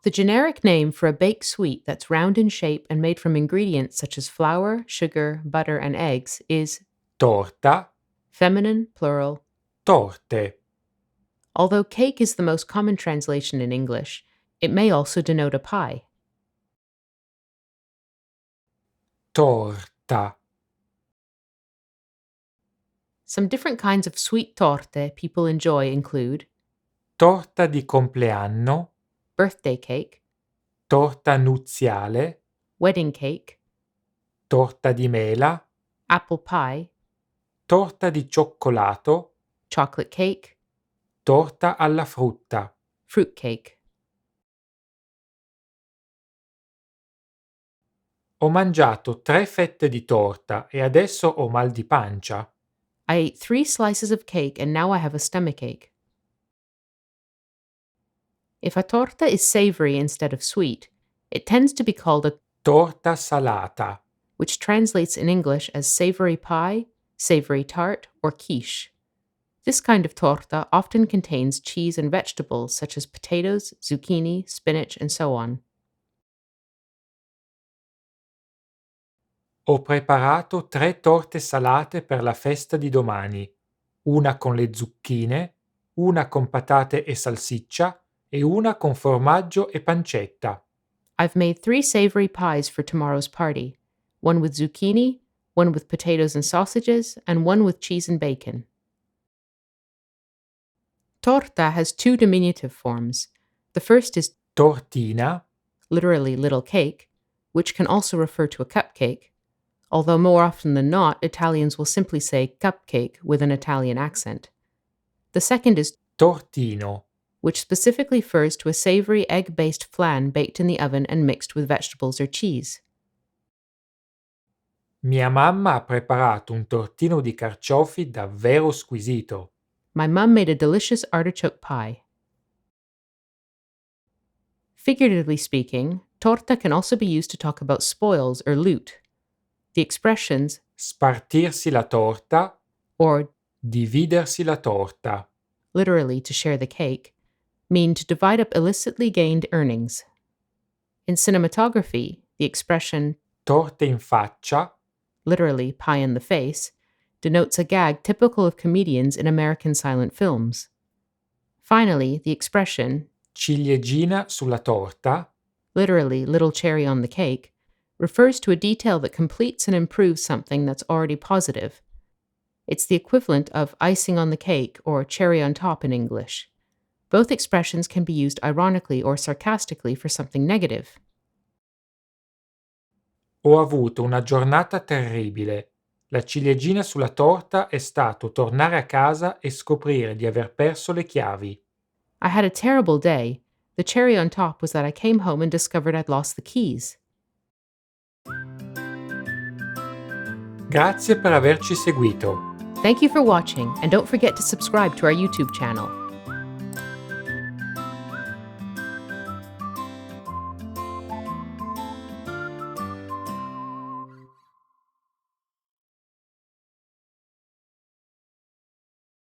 The generic name for a baked sweet that's round in shape and made from ingredients such as flour, sugar, butter, and eggs is torta, feminine, plural. torte, Although cake is the most common translation in English, it may also denote a pie. torta, Some different kinds of sweet torte people enjoy include torta di compleanno, birthday cake, torta nuziale, wedding cake, torta di mela, apple pie, torta di cioccolato, chocolate cake, torta alla frutta. fruit cake. Ho mangiato 3 fette di torta e adesso ho mal di pancia. I ate 3 slices of cake and now I have a stomachache. If a torta is savory instead of sweet, it tends to be called a Torta salata. which translates in English as savory pie, savory tart, or quiche. This kind of torta often contains cheese and vegetables such as potatoes, zucchini, spinach, and so on. Ho preparato 3 torte salate per la festa di domani, una con le zucchine, una con patate e salsiccia e una con formaggio e pancetta. I've made 3 savory pies for tomorrow's party, one with zucchini, one with potatoes and sausages, and one with cheese and bacon. Torta has 2 diminutive forms. The first is Tortina, literally little cake, which can also refer to a cupcake, although more often than not, Italians will simply say cupcake with an Italian accent. The second is tortino, which specifically refers to a savory egg-based flan baked in the oven and mixed with vegetables or cheese. Mia mamma ha preparato un tortino di carciofi davvero squisito. My mum made a delicious artichoke pie. Figuratively speaking, torta can also be used to talk about spoils or loot. The expressions Spartirsi la torta, or dividersi la torta. literally to share the cake, mean to divide up illicitly gained earnings. In cinematography, the expression Torte in faccia, literally pie in the face, denotes a gag typical of comedians in American silent films. Finally, the expression ciliegina sulla torta, literally little cherry on the cake, refers to a detail that completes and improves something that's already positive. It's the equivalent of icing on the cake or cherry on top in English. Both expressions can be used ironically or sarcastically for something negative. Ho avuto una giornata terribile. La ciliegina sulla torta è stato tornare a casa e scoprire di aver perso le chiavi. I had a terrible day. The cherry on top was that I came home and discovered I'd lost the keys. Grazie per averci seguito. Thank you for watching, and don't forget to subscribe to our YouTube channel.